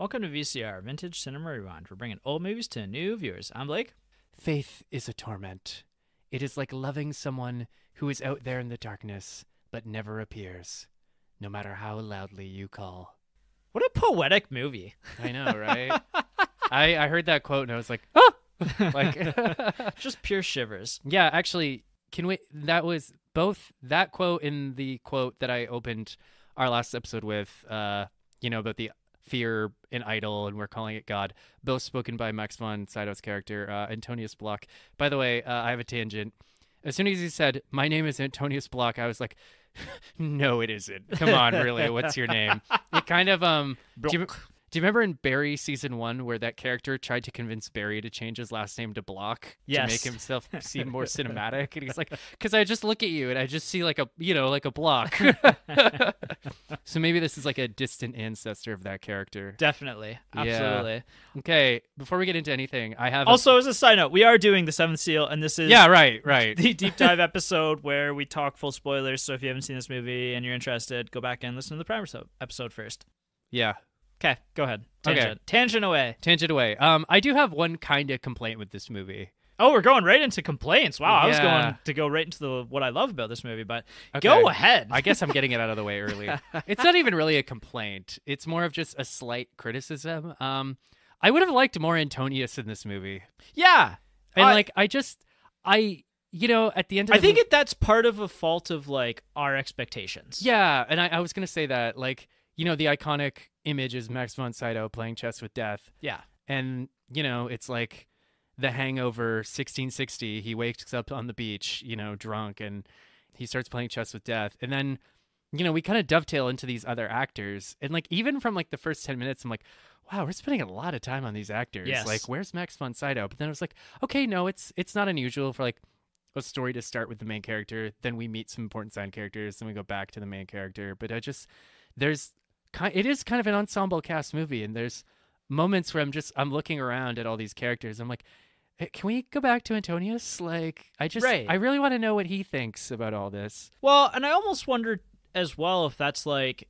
Welcome to VCR, Vintage Cinema Rewind. We're bringing old movies to new viewers. I'm Blake. Faith is a torment. It is like loving someone who is out there in the darkness, but never appears, no matter how loudly you call. What a poetic movie. I know, right? I heard that quote and I was like, oh! Like, just pure shivers. Yeah, actually, that was both that quote and the quote that I opened our last episode with, about the fear in idol, and we're calling it God, both spoken by Max von Sydow's character, Antonius Block. By the way, I have a tangent. As soon as he said, "My name is Antonius Block," I was like, no, it isn't. Come on, really, what's your name? It kind of, do you remember in Barry season 1 where that character tried to convince Barry to change his last name to Block to make himself seem more cinematic? And he's like, because I just look at you and I just see like a block. So maybe this is like a distant ancestor of that character. Definitely. Absolutely. Yeah. Okay, before we get into anything, I have... Also, as a side note, we are doing The Seventh Seal, and this is... Yeah, right. The deep dive episode where we talk full spoilers, so if you haven't seen this movie and you're interested, go back and listen to the primer episode first. Yeah. Okay, go ahead. Tangent away. I do have one kind of complaint with this movie. Oh, we're going right into complaints. Wow, Yeah. I was going to go right into what I love about this movie, but Go ahead. I guess I'm getting it out of the way early. It's not even really a complaint. It's more of just a slight criticism. I would have liked more Antonius in this movie. Yeah. And at the end of I think that's part of a fault of like our expectations. Yeah, and I was going to say that, like, the iconic image is Max von Sydow playing chess with death. Yeah. And, it's like The Hangover 1660. He wakes up on the beach, drunk, and he starts playing chess with death. And then, we kind of dovetail into these other actors. And, like, even from, like, the first 10 minutes, I'm like, wow, we're spending a lot of time on these actors. Yes. Like, where's Max von Sydow? But then I was like, okay, no, it's not unusual for, like, a story to start with the main character. Then we meet some important side characters. Then we go back to the main character. But it is kind of an ensemble cast movie, and there's moments where I'm looking around at all these characters. I'm like, hey, can we go back to Antonius? Like, I really want to know what he thinks about all this. Well, and I almost wonder as well if that's like,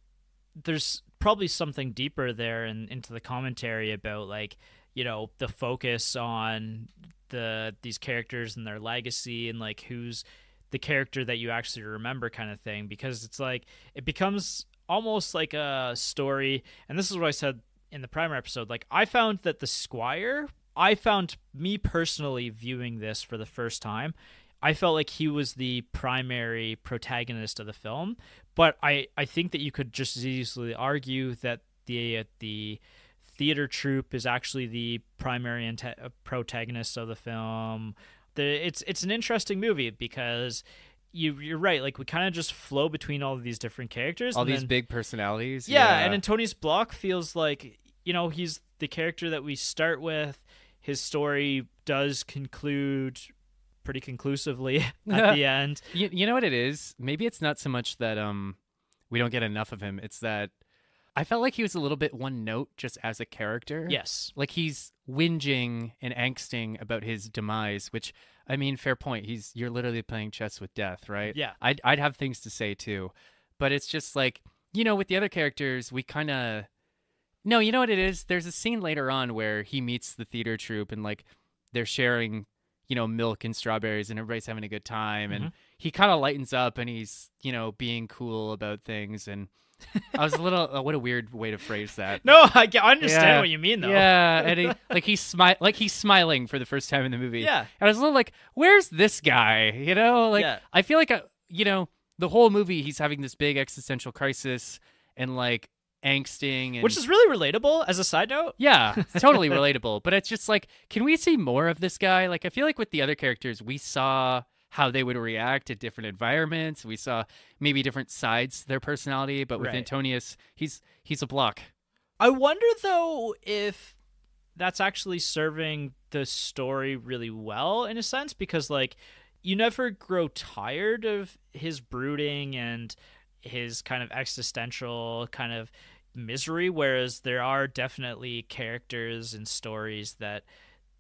there's probably something deeper there into the commentary about like, the focus on these characters and their legacy and like who's the character that you actually remember kind of thing, because it's like it becomes almost like a story. And this is what I said in the primer episode. Like, I found that the Squire, me personally viewing this for the first time, I felt like he was the primary protagonist of the film. But I think that you could just as easily argue that the theater troupe is actually the primary protagonist of the film. It's an interesting movie because you're right. Like, we kind of just flow between all of these different characters. All these big personalities. Yeah, and Antonius Block feels like, he's the character that we start with. His story does conclude pretty conclusively at the end. You know what it is? Maybe it's not so much that we don't get enough of him. It's that I felt like he was a little bit one note just as a character. Yes. Like, he's whinging and angsting about his demise, which, I mean, fair point. You're literally playing chess with death, right? Yeah. I'd have things to say too. But it's just like, with the other characters, we kind of... No, you know what it is? There's a scene later on where he meets the theater troupe and, like, they're sharing, milk and strawberries and everybody's having a good time. And he kind of lightens up and he's, being cool about things. And I was a little... what a weird way to phrase that. No, I understand what you mean, though. Yeah, and he's smiling for the first time in the movie. Yeah. And I was a little like, where's this guy? I feel like, the whole movie he's having this big existential crisis and, like, angsting. And... Which is really relatable, as a side note. Yeah, totally relatable. But it's just like, can we see more of this guy? Like, I feel like with the other characters, we saw how they would react to different environments. We saw maybe different sides to their personality. But with Antonius, he's a block. I wonder, though, if that's actually serving the story really well, in a sense, because, like, you never grow tired of his brooding and his kind of existential kind of misery, whereas there are definitely characters and stories that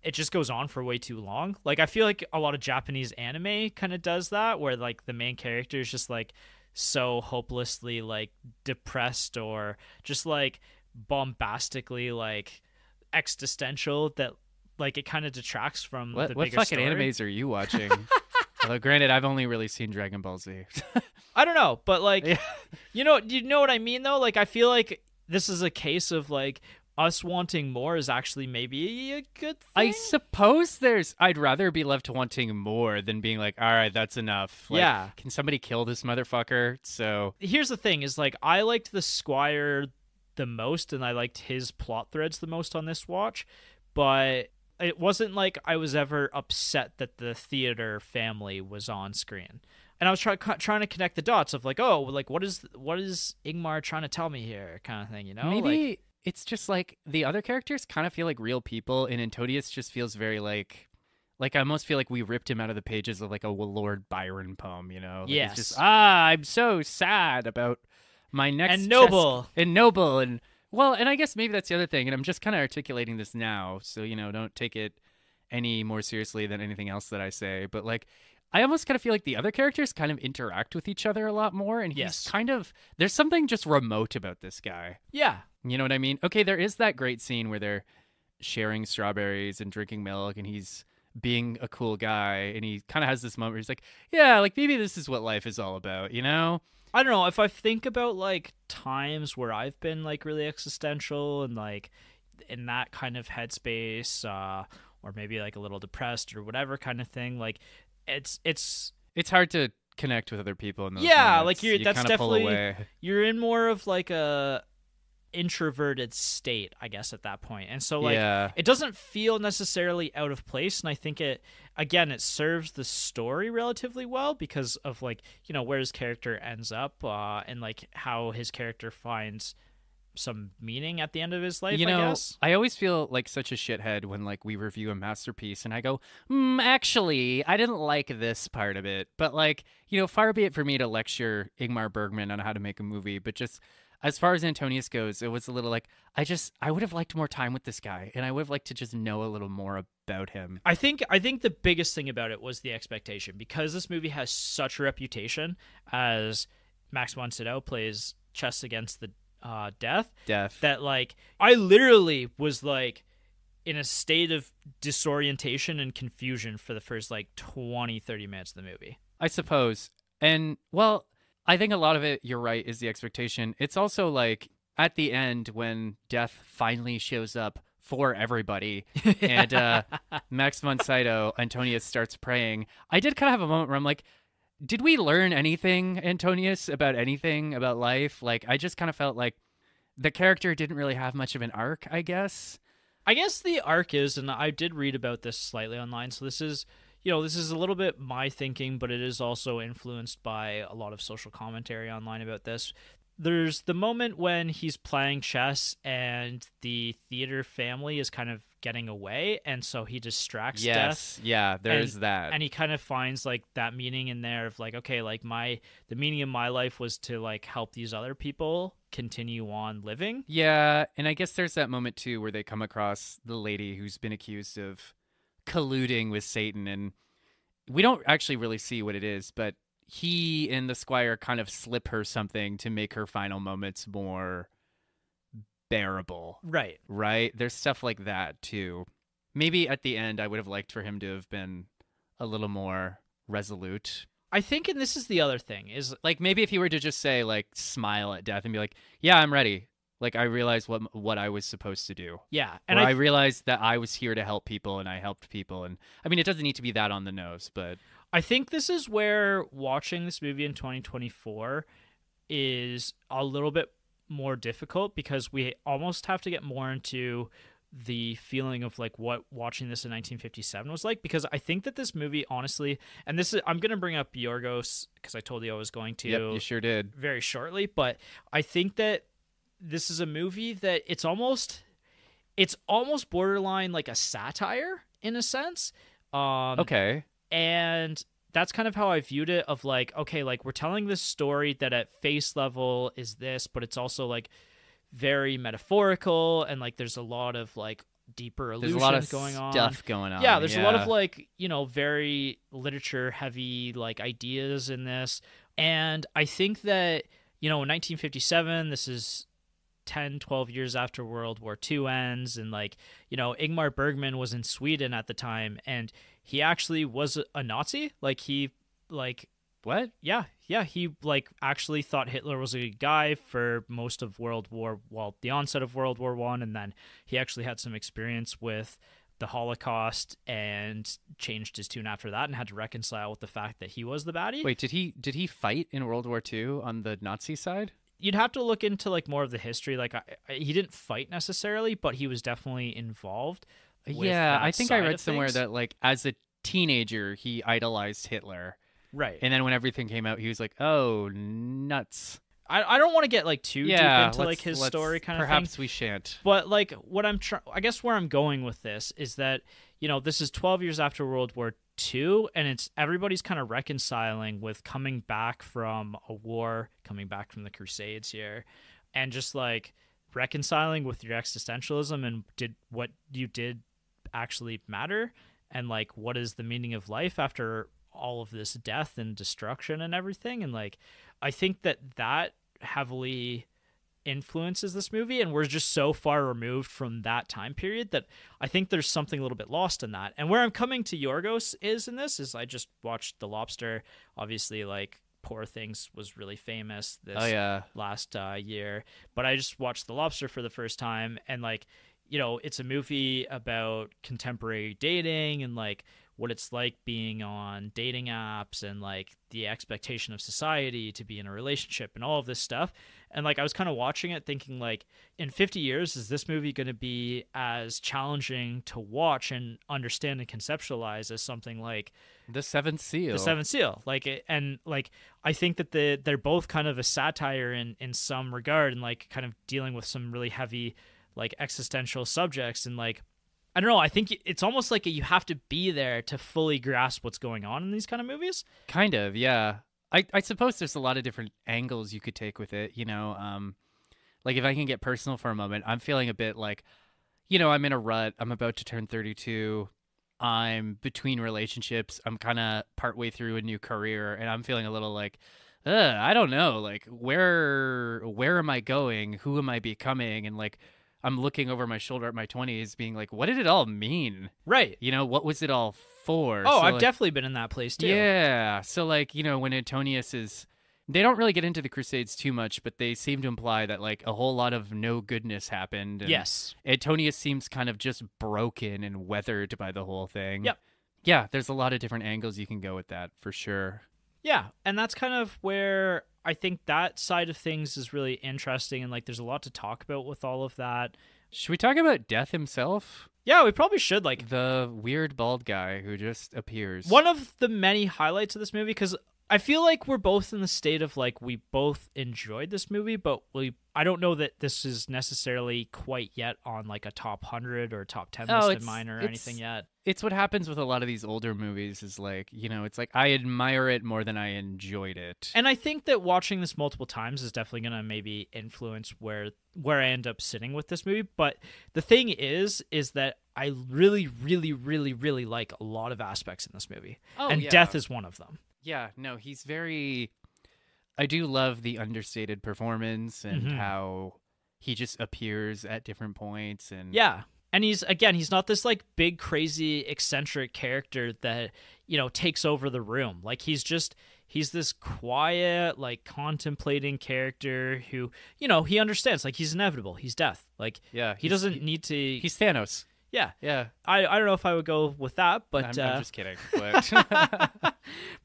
it just goes on for way too long. Like, I feel like a lot of Japanese anime kind of does that, where like the main character is just like so hopelessly like depressed or just like bombastically like existential that like it kind of detracts from What the what bigger fucking story. animes are you watching? Although granted, I've only really seen Dragon Ball Z. I don't know, but like Yeah. you know what I mean though? Like I feel like this is a case of like us wanting more is actually maybe a good thing. I suppose I'd rather be left wanting more than being like, all right, that's enough. Like, Yeah. can somebody kill this motherfucker? So Here's the thing is like I liked the Squire the most and I liked his plot threads the most on this watch, but it wasn't like I was ever upset that the theater family was on screen. And I was trying to connect the dots of like, oh, like what is Ingmar trying to tell me here, kind of thing, you know? maybe Like, it's just like the other characters kind of feel like real people, and Antonius just feels very like I almost feel like we ripped him out of the pages of like a Lord Byron poem, you know? Like, yes, it's just I'm so sad about my next and noble. and noble and well, and I guess maybe that's the other thing, and I'm just kind of articulating this now, so don't take it any more seriously than anything else that I say, but like I almost kind of feel like the other characters kind of interact with each other a lot more, and Yes. he's kind of there's something just remote about this guy. Yeah. You know what I mean? Okay, there is that great scene where they're sharing strawberries and drinking milk, and he's being a cool guy, and he kind of has this moment where he's like, yeah, like maybe this is what life is all about, you know? I don't know, if I think about like times where I've been like really existential and like in that kind of headspace, or maybe like a little depressed or whatever kind of thing, like it's hard to connect with other people in those yeah, moments. like you that's kinda pull definitely away. you're in more of like a introverted state, I guess, at that point. And so like Yeah. it doesn't feel necessarily out of place, and I think it serves the story relatively well because of like, you know, where his character ends up, and like how his character finds some meaning at the end of his life, You I know, guess. I always feel like such a shithead when like we review a masterpiece and I go, actually, I didn't like this part of it. But like, far be it for me to lecture Ingmar Bergman on how to make a movie, but just as far as Antonius goes, it was a little like I would have liked more time with this guy, and I would have liked to just know a little more about him. I think the biggest thing about it was the expectation, because this movie has such a reputation as Max von Sydow plays chess against the death that like I literally was like in a state of disorientation and confusion for the first like 20-30 minutes of the movie. I suppose. And well, I think a lot of it, you're right, is the expectation. It's also like at the end when death finally shows up for everybody and Max von Sydow, Antonius starts praying. I did kind of have a moment where I'm like, did we learn anything, Antonius, about anything about life? Like, I just kind of felt like the character didn't really have much of an arc, I guess. I guess the arc is, and I did read about this slightly online, so this is a little bit my thinking, but it is also influenced by a lot of social commentary online about this. There's the moment when he's playing chess and the theater family is kind of getting away, and so he distracts Death. Yeah, there's that. And he kind of finds like that meaning in there of like, okay, like the meaning of my life was to like help these other people continue on living. Yeah, and I guess there's that moment too where they come across the lady who's been accused of colluding with Satan, and we don't actually really see what it is, but he and the Squire kind of slip her something to make her final moments more bearable. Right? There's stuff like that too. Maybe at the end I would have liked for him to have been a little more resolute. I think, and this is the other thing, is like maybe if he were to just say like smile at death and be like, yeah, I'm ready. Like I realized what I was supposed to do. Yeah. And I realized that I was here to help people and I helped people. And I mean, it doesn't need to be that on the nose, but I think this is where watching this movie in 2024 is a little bit more difficult, because we almost have to get more into the feeling of like what watching this in 1957 was like, because I think that this movie, honestly, and this is, I'm going to bring up Yorgos because I told you I was going to. Yep, you sure did. Very shortly, but I think that this is a movie that it's almost borderline like a satire in a sense. Okay. And that's kind of how I viewed it, of like, okay, like we're telling this story that at face level is this, but it's also like very metaphorical, and like there's a lot of like deeper allusions there's a lot of going on. stuff going on. Yeah, there's a lot of like, very literature heavy like ideas in this. And I think that, in 1957, this is 10, 12 years after World War II ends. And like, Ingmar Bergman was in Sweden at the time, and he actually was a Nazi. Like he like What? yeah, he like actually thought Hitler was a good guy for most of the onset of World War I, and then he actually had some experience with the Holocaust and changed his tune after that and had to reconcile with the fact that he was the baddie. Wait, did he fight in World War II on the Nazi side? You'd have to look into like more of the history. Like he didn't fight necessarily, but he was definitely involved. Yeah, I think I read somewhere that like as a teenager he idolized Hitler. Right. And then when everything came out, he was like, "Oh, nuts." I don't want to get like too deep into like his story kind of thing. Perhaps we shan't. But like what I guess where I'm going with this is that, this is 12 years after World War II, and everybody's kind of reconciling with coming back from a war, coming back from the Crusades here, and just like reconciling with your existentialism and did what you did actually matter, and like what is the meaning of life after all of this death and destruction and everything. And like I think that heavily influences this movie, and we're just so far removed from that time period that I think there's something a little bit lost in that. And where I'm coming to Yorgos is I just watched The Lobster. Obviously, like Poor Things was really famous this last year, but I just watched The Lobster for the first time, and like, it's a movie about contemporary dating and like what it's like being on dating apps and like the expectation of society to be in a relationship and all of this stuff. And like I was kind of watching it thinking like, in 50 years, is this movie going to be as challenging to watch and understand and conceptualize as something like The Seventh Seal? And like I think that they're both kind of a satire in some regard, and like kind of dealing with some really heavy like existential subjects. And like I don't know, I think it's almost like you have to be there to fully grasp what's going on in these kind of movies. Kind of, yeah. I suppose there's a lot of different angles you could take with it, like if I can get personal for a moment, I'm feeling a bit like, I'm in a rut. I'm about to turn 32. I'm between relationships. I'm kind of partway through a new career, and I'm feeling a little like, I don't know, like where am I going? Who am I becoming? And like, I'm looking over my shoulder at my 20s being like, what did it all mean? Right. What was it all for? Oh, so I've like, definitely been in that place too. Yeah. So like, when Antonius is, they don't really get into the Crusades too much, but they seem to imply that like a whole lot of no goodness happened. And yes. Antonius seems kind of just broken and weathered by the whole thing. Yep. Yeah. There's a lot of different angles you can go with that for sure. Yeah. And that's kind of where I think that side of things is really interesting, and like there's a lot to talk about with all of that. Should we talk about Death himself? Yeah, we probably should. Like the weird bald guy who just appears. One of the many highlights of this movie, because I feel like we're both in the state of like we both enjoyed this movie, but I don't know that this is necessarily quite yet on like a top 100 or top 10 list of mine or anything yet. It's what happens with a lot of these older movies is like, it's like I admire it more than I enjoyed it. And I think that watching this multiple times is definitely going to maybe influence where I end up sitting with this movie. But the thing is that I really, really, really, really like a lot of aspects in this movie. And Death is one of them. Yeah, no, he's very... I do love the understated performance and how he just appears at different points. And yeah. And he's not this like big, crazy, eccentric character that, takes over the room. Like he's this quiet, like contemplating character who, he understands, like he's inevitable. He's death. Like he doesn't need to. He's Thanos. Yeah. Yeah. I don't know if I would go with that, but I'm just kidding. But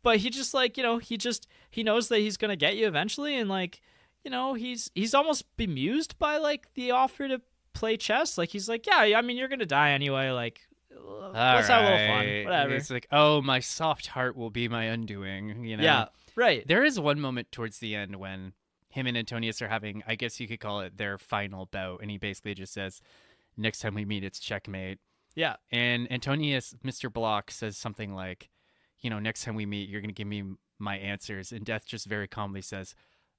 but he just like, he knows that he's going to get you eventually. And like, he's almost bemused by like the offer to play chess. Like he's like, yeah, I mean, you're going to die anyway. Like, let's have a little fun. Whatever. It's like, oh, my soft heart will be my undoing. Yeah. Right. There is one moment towards the end when him and Antonius are having, I guess you could call it their final bout. And he basically just says, next time we meet, it's checkmate. Yeah. And Antonius, Mr. Block, says something like, next time we meet, you're going to give me my answers. And Death just very calmly says,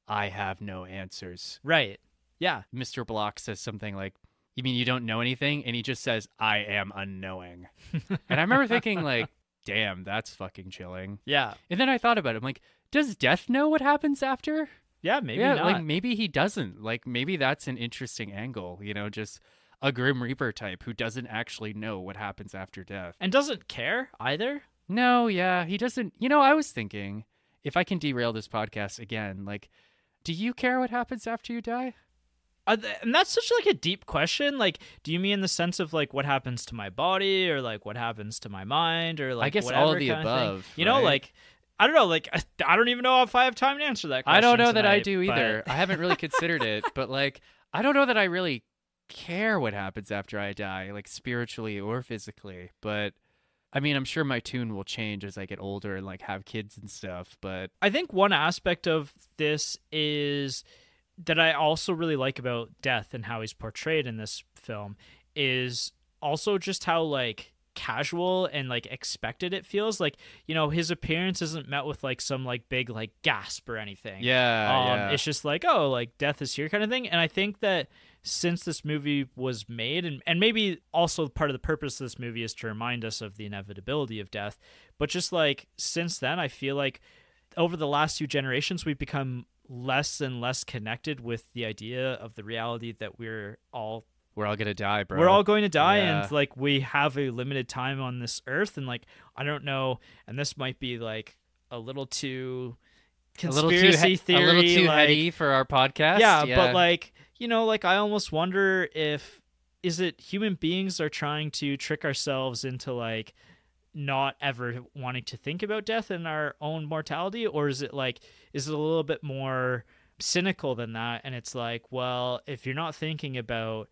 I have no answers. Right. Yeah. Mr. Block says something like, you mean you don't know anything? And he just says, I am unknowing. And I remember thinking like, damn, that's fucking chilling. Yeah. And then I thought about it. I'm like, does Death know what happens after? Yeah, maybe yeah, not. like maybe he doesn't. Like maybe that's an interesting angle, you know, just a Grim Reaper type who doesn't actually know what happens after death. And doesn't care either. No, yeah, he doesn't. You know, I was thinking, if I can derail this podcast again, like, do you care what happens after you die? And that's such like a deep question. Like, do you mean in the sense of like what happens to my body, or like what happens to my mind, or like I guess whatever all of the kind above. of thing? You know, right? like I don't know. Like I don't even know if I have time to answer that question. I don't know that I tonight, do either. but- I haven't really considered it, but like, I don't know that I really care what happens after I die, like spiritually or physically. But I mean, I'm sure my tune will change as I get older and like have kids and stuff. But I think one aspect of this is that I also really like about death and how he's portrayed in this film is also just how like casual and like expected it feels. Like, you know, his appearance isn't met with like some like big like gasp or anything. yeah. It's just like, oh, like death is here kind of thing. And I think that since this movie was made, and maybe also part of the purpose of this movie is to remind us of the inevitability of death, but just like since then, I feel like over the last few generations, we've become less and less connected with the idea of the reality that we're all gonna die, bro. we're all going to die, Yeah. and like we have a limited time on this earth, and like I don't know, and this might be like a little too conspiracy theory, a little too like, heady for our podcast. yeah, but like, you know, like I almost wonder if is it human beings are trying to trick ourselves into like not ever wanting to think about death and our own mortality, or is it a little bit more cynical than that, and it's like, well, if you're not thinking about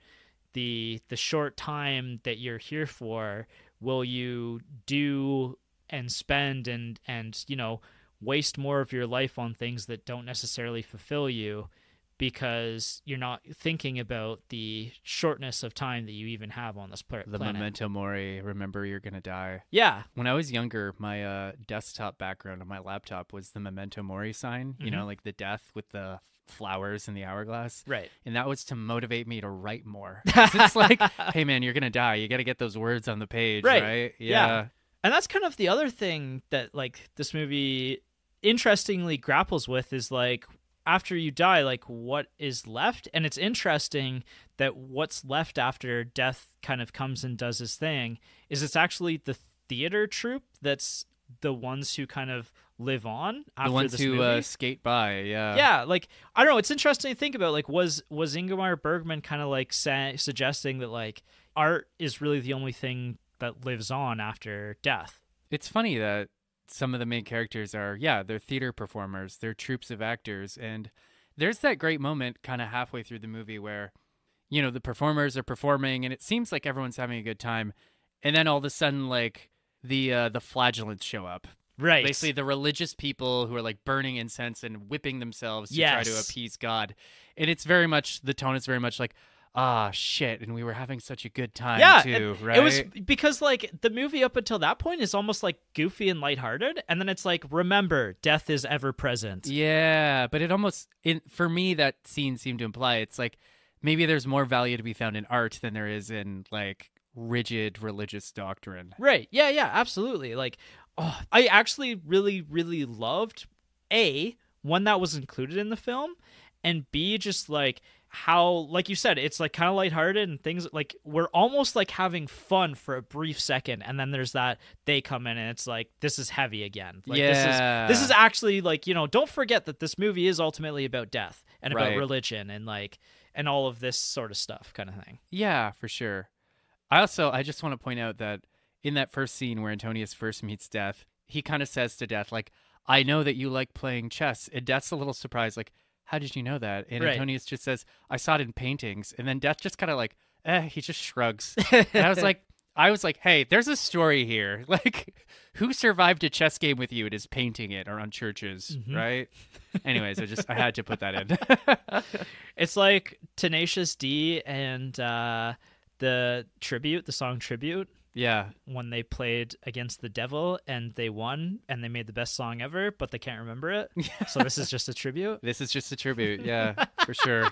the short time that you're here for, will you do and spend and you know, waste more of your life on things that don't necessarily fulfill you because you're not thinking about the shortness of time that you even have on this planet. The memento mori, remember you're gonna die. Yeah. When I was younger, my desktop background on my laptop was the memento mori sign, you know, like the death with the flowers in the hourglass. Right. And that was to motivate me to write more. 'Cause it's like, hey man, you're gonna die. You got to get those words on the page, right? Yeah. And that's kind of the other thing that like this movie interestingly grapples with is like after you die, like what is left. And it's interesting that what's left after death kind of comes and does his thing is it's actually the theater troupe that's the ones who kind of live on after the ones this who movie. skate by. Yeah, like I don't know, it's interesting to think about, like was Ingmar Bergman kind of like suggesting that like art is really the only thing that lives on after death. It's funny that some of the main characters are, they're theater performers, they're troupes of actors, and there's that great moment kind of halfway through the movie where, you know, the performers are performing and it seems like everyone's having a good time, and then all of a sudden like the flagellants show up. Right. Basically the religious people who are like burning incense and whipping themselves to try to appease God. And it's very much, the tone is very much like, shit, and we were having such a good time too, right? It was because like the movie up until that point is almost like goofy and lighthearted, and then it's like, remember, death is ever present. Yeah, but it almost, for me, that scene seemed to imply it's like maybe there's more value to be found in art than there is in like rigid religious doctrine. Right. Yeah, absolutely. Like, I actually really, really loved one that was included in the film, and B, just like how, like you said, it's like kind of lighthearted and things like we're almost like having fun for a brief second, and then there's that they come in and it's like this is heavy again. Like, this is actually like, you know, don't forget that this movie is ultimately about death and about religion and like and all of this sort of stuff kind of thing. Yeah, for sure. I just want to point out that in that first scene where Antonius first meets Death, he kind of says to Death, like, I know that you like playing chess. And Death's a little surprised, like, how did you know that? And Antonius just says, I saw it in paintings. And then Death just kind of like, he just shrugs. And I was like, hey, there's a story here. Like, who survived a chess game with you and is painting it or on churches, right? Anyways, I had to put that in. It's like Tenacious D and the song Tribute. Yeah. When they played against the devil and they won and they made the best song ever, but they can't remember it. So this is just a tribute. This is just a tribute. Yeah, for sure.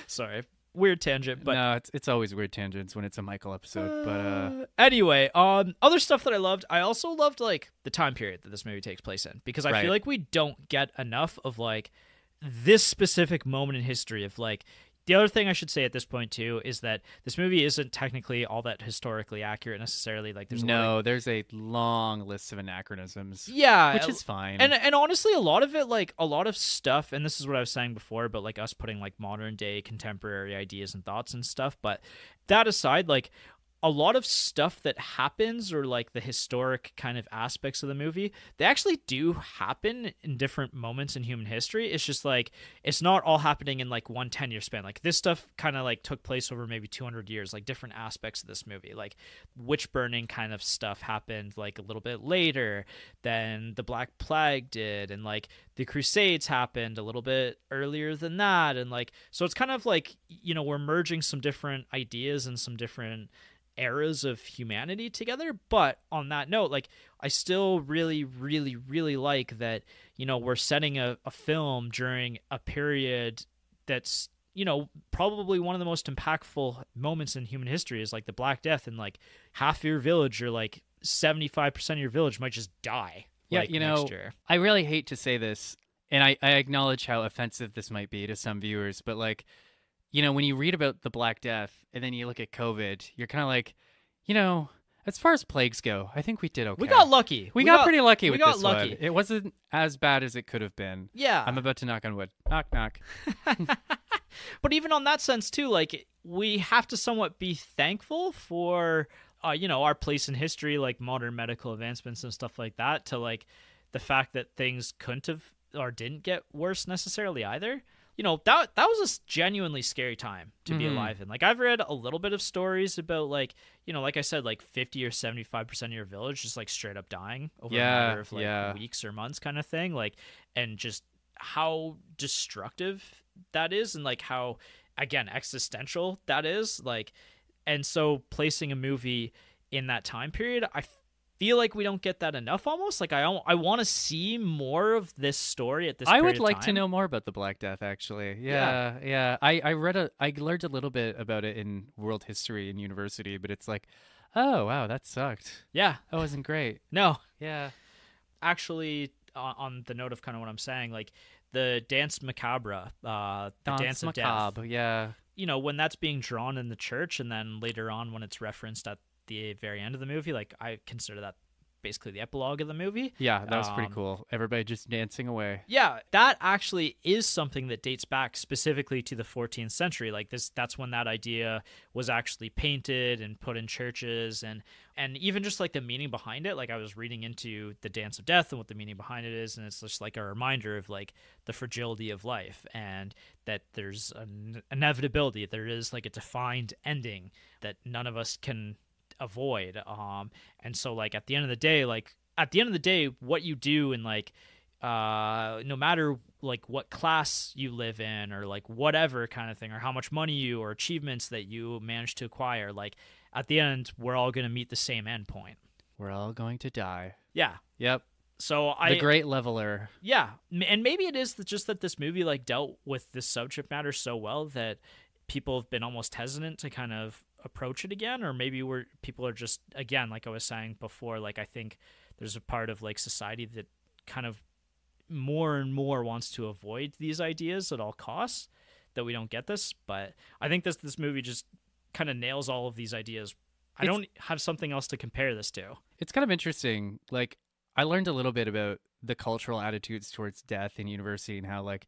Sorry. Weird tangent, but no, it's always weird tangents when it's a Michael episode. But anyway, other stuff that I loved. I also loved like the time period that this movie takes place in, because I feel like we don't get enough of like this specific moment in history of like, the other thing I should say at this point too is that this movie isn't technically all that historically accurate necessarily. Like there's a long list of anachronisms. Yeah, which is fine. And honestly, a lot of it, like a lot of stuff, and this is what I was saying before, but like us putting like modern day contemporary ideas and thoughts and stuff. But that aside, like a lot of stuff that happens, or like the historic kind of aspects of the movie, they actually do happen in different moments in human history. It's just like, it's not all happening in like one 10-year span. Like this stuff kind of like took place over maybe 200 years, like different aspects of this movie. Like witch burning kind of stuff happened like a little bit later than the Black Plague did. And like the Crusades happened a little bit earlier than that. And like, so it's kind of like, you know, we're merging some different ideas and some different eras of humanity together. But on that note, like I still really like that, you know, we're setting a film during a period that's, you know, probably one of the most impactful moments in human history is like the Black Death, and like half your village or like 75% of your village might just die. Yeah, like, you know, next year. I really hate to say this, and I acknowledge how offensive this might be to some viewers, but like, you know, when you read about the Black Death and then you look at COVID, you're kind of like, you know, as far as plagues go, I think we did okay. We got lucky. We got pretty lucky with this lucky. one. It wasn't as bad as it could have been. Yeah. I'm about to knock on wood. Knock, knock. But even on that sense, too, like, we have to somewhat be thankful for, you know, our place in history, like modern medical advancements and stuff like that, to, like, the fact that things couldn't have or didn't get worse necessarily either. You know, that was a genuinely scary time to be alive in. Like, I've read a little bit of stories about, like, you know, like I said, like 50 or 75% of your village just like straight up dying over a matter of like weeks or months kind of thing. Like, and just how destructive that is, and like how, again, existential that is. Like, and so placing a movie in that time period, I feel like we don't get that enough almost. Like, I want to see more of this story at this period I would of like time. to know more about the Black Death, actually. Yeah. I learned a little bit about it in world history in university, but it's like, oh, wow, that sucked. Yeah. That wasn't great. No. Yeah. Actually, on the note of kind of what I'm saying, like the Dance Macabre, the Dance of Death. Yeah. You know, when that's being drawn in the church, and then later on when it's referenced at the very end of the movie, like I consider that basically the epilogue of the movie. Yeah, that was pretty cool. Everybody just dancing away. Yeah, that actually is something that dates back specifically to the 14th century. Like that's when that idea was actually painted and put in churches, and even just like the meaning behind it. Like I was reading into the Dance of Death and what the meaning behind it is, and it's just like a reminder of like the fragility of life, and that there's an inevitability. There is like a defined ending that none of us can avoid. And so like at the end of the day, what you do, and like no matter like what class you live in, or like whatever kind of thing, or how much money you or achievements that you manage to acquire, like at the end we're all going to meet the same end point. We're all going to die. Yeah. Yep. So the great leveler. Yeah. And maybe it is just that this movie like dealt with this subject matter so well that people have been almost hesitant to kind of approach it again, or maybe people are just, again, like I was saying before, like I think there's a part of like society that kind of more and more wants to avoid these ideas at all costs, that we don't get this. But I think this movie just kind of nails all of these ideas. I don't have something else to compare this to. It's kind of interesting. Like, I learned a little bit about the cultural attitudes towards death in university, and how like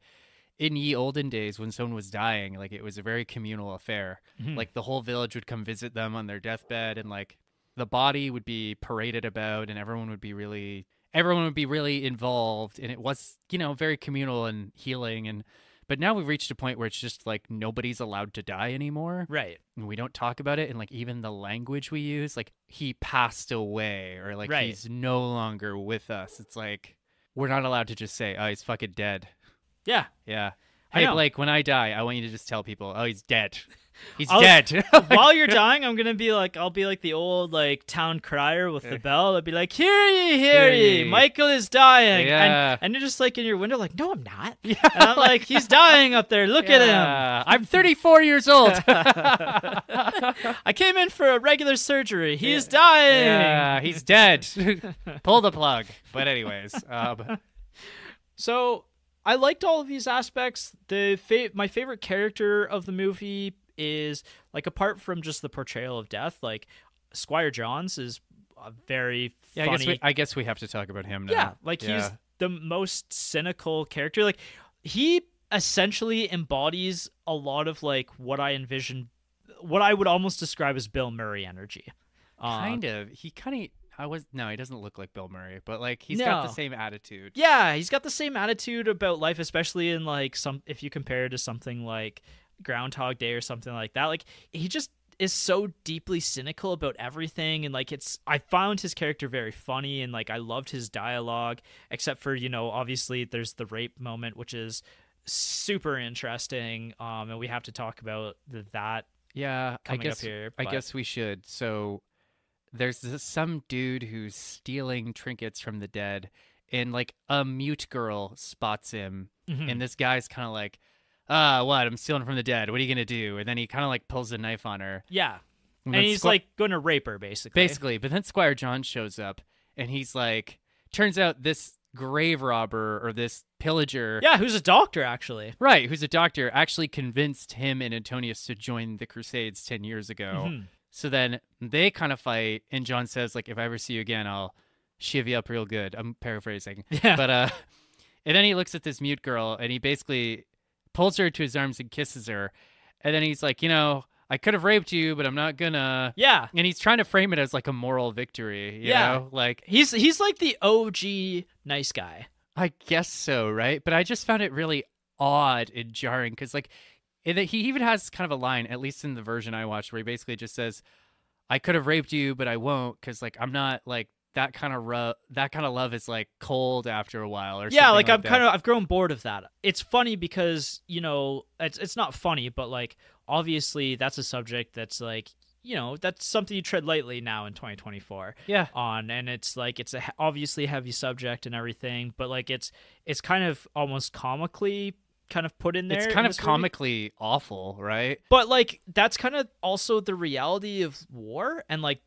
in ye olden days, when someone was dying, like it was a very communal affair. Mm-hmm. Like the whole village would come visit them on their deathbed, and like the body would be paraded about, and everyone would be really involved, and it was, you know, very communal and healing. But now we've reached a point where it's just like nobody's allowed to die anymore. Right. And we don't talk about it, and like even the language we use, like he passed away, or like he's no longer with us. It's like we're not allowed to just say, oh, he's fucking dead. Yeah. Yeah. Hey, Blake, when I die, I want you to just tell people, oh, he's dead. He's dead. While you're dying, I'll be like the old like town crier with the bell. I'll be like, hear ye, Michael is dying. Yeah. And you're just like in your window, like, no, I'm not. Yeah. And I'm like, he's dying up there. Look at him. I'm 34 years old. I came in for a regular surgery. He's dying. Yeah, he's dead. Pull the plug. But anyways. So I liked all of these aspects. My favorite character of the movie is, like, apart from just the portrayal of death, like, Squire Johns is a very funny. I guess we have to talk about him now. Yeah, like, he's the most cynical character. Like, he essentially embodies a lot of, like, what I envision, what I would almost describe as Bill Murray energy. Kind of. He doesn't look like Bill Murray, but, like, he's got the same attitude. Yeah, he's got the same attitude about life, especially in, like, if you compare it to something like Groundhog Day or something like that. Like, he just is so deeply cynical about everything, and, like, I found his character very funny, and, like, I loved his dialogue, except for, obviously there's the rape moment, which is super interesting, and we have to talk about that. Yeah, coming up here. I guess we should. So there's some dude who's stealing trinkets from the dead, and, like, a mute girl spots him, and this guy's kind of like, what? I'm stealing from the dead. What are you going to do? And then he kind of, like, pulls a knife on her. Yeah. And he's, like, going to rape her, basically. Basically. But then Squire John shows up, and he's like, turns out this grave robber or this pillager. Yeah, who's a doctor, actually. Right, who's a doctor, actually convinced him and Antonius to join the Crusades 10 years ago. So then they kind of fight, and John says, like, if I ever see you again, I'll shiv you up real good. I'm paraphrasing. Yeah. But, and then he looks at this mute girl, and he basically pulls her to his arms and kisses her. And then he's like, I could have raped you, but I'm not gonna. Yeah. And he's trying to frame it as, like, a moral victory, you know? Like, he's like the OG nice guy. I guess so, right? But I just found it really odd and jarring, because, like, he even has kind of a line, at least in the version I watched, where he basically just says, I could have raped you, but I won't, because, like, I'm not, like, that kind of love is, like, cold after a while, or something like that. I've grown bored of that. It's funny because, it's not funny, but, like, obviously that's a subject that's, like, that's something you tread lightly now in 2024. Yeah. And it's like, it's obviously heavy subject and everything, but, like, it's kind of almost comically kind of put in there. It's kind of comically awful, right? But, like, that's kind of also the reality of war, and, like,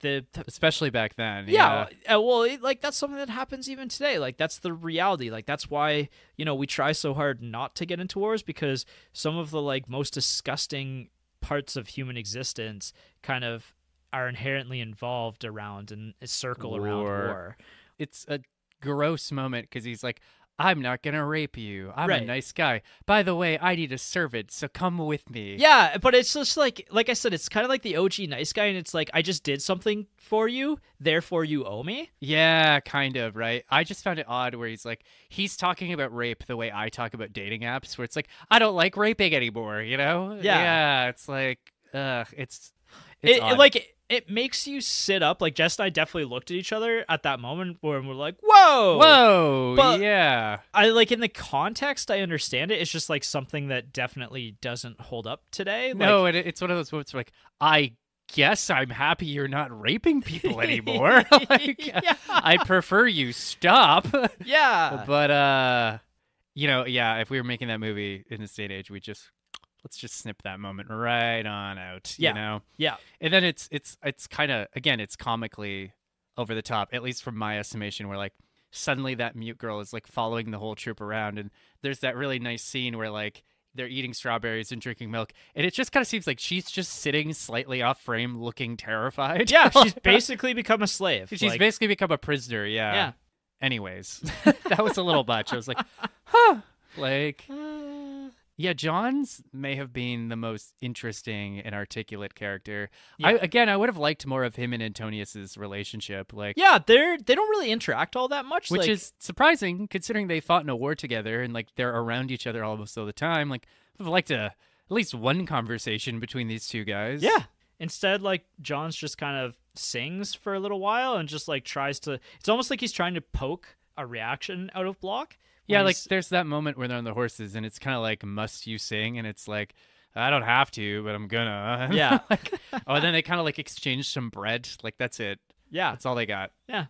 especially back then. Yeah. Well, like, that's something that happens even today. Like, that's the reality. Like, that's why, we try so hard not to get into wars, because some of the, like, most disgusting parts of human existence kind of are inherently involved around and circle around war. It's a gross moment, because he's like, I'm not gonna rape you. I'm a nice guy. By the way, I need a servant, so come with me. Yeah, but it's just like I said, it's kind of like the OG nice guy, and it's like, I just did something for you, therefore you owe me. Yeah, kind of, right? I just found it odd where he's talking about rape the way I talk about dating apps, where it's like, I don't like raping anymore, Yeah. Yeah, it's like, it's odd. It makes you sit up. Like, Jess and I definitely looked at each other at that moment where we're like, whoa, but yeah. I, like, in the context, I understand it. It's just, like, something that definitely doesn't hold up today. Like, no, it's one of those moments where, like, I guess I'm happy you're not raping people anymore. Like, yeah. I prefer you stop. Yeah. But, if we were making that movie in this day and age, let's just snip that moment right on out, Yeah. And then it's kind of, again, it's comically over the top, at least from my estimation, where, like, suddenly that mute girl is, like, following the whole troop around, and there's that really nice scene where, like, they're eating strawberries and drinking milk, and it just kind of seems like she's just sitting slightly off frame looking terrified. Yeah, she's basically become a slave. She's basically become a prisoner, Yeah. Anyways, that was a little much. I was like, huh, like... Yeah, John's may have been the most interesting and articulate character. Yeah. I would have liked more of him and Antonius's relationship. Like, yeah, they don't really interact all that much, which is surprising considering they fought in a war together and, like, they're around each other almost all the time. Like, I'd like to at least one conversation between these two guys. Yeah. Instead, like, John's just kind of sings for a little while and just, like, tries to. It's almost like he's trying to poke a reaction out of Block. Yeah, like, there's that moment where they're on the horses, and it's kind of like, must you sing? And it's like, I don't have to, but I'm gonna. Yeah. And then they kind of, like, exchange some bread. Like, that's it. Yeah. That's all they got. Yeah.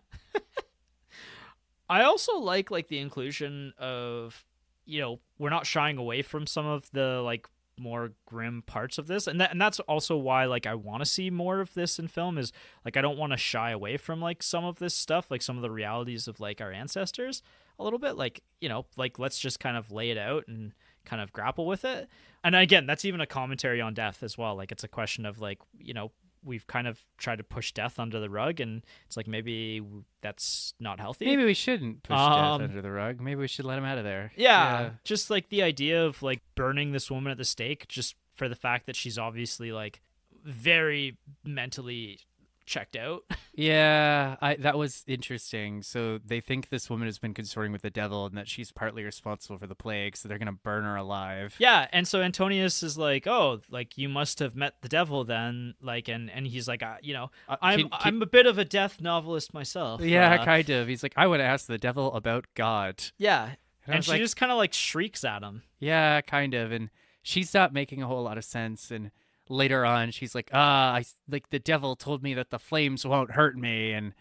I also like the inclusion of, we're not shying away from some of the, like, more grim parts of this, and that's also why like I want to see more of this in film. Is like I don't want to shy away from like some of this stuff, like some of the realities of like our ancestors a little bit, like, you know, like let's just kind of lay it out and kind of grapple with it. And again, that's even a commentary on death as well. Like it's a question of like, you know, we've kind of tried to push death under the rug, and it's like maybe that's not healthy. Maybe we shouldn't push death under the rug. Maybe we should let him out of there. Yeah, just like the idea of like burning this woman at the stake just for the fact that she's obviously like very mentally checked out. Yeah, that was interesting. So they think this woman has been consorting with the devil and that she's partly responsible for the plague, so they're going to burn her alive. Yeah, and so Antonius is like, oh, like you must have met the devil then, like, and he's like, you know, I'm a bit of a death novelist myself. Yeah, kind of. He's like, I would ask the devil about God. Yeah, and she just kind of like shrieks at him. Yeah, kind of, and she's not making a whole lot of sense, and later on, she's like, like the devil told me that the flames won't hurt me, and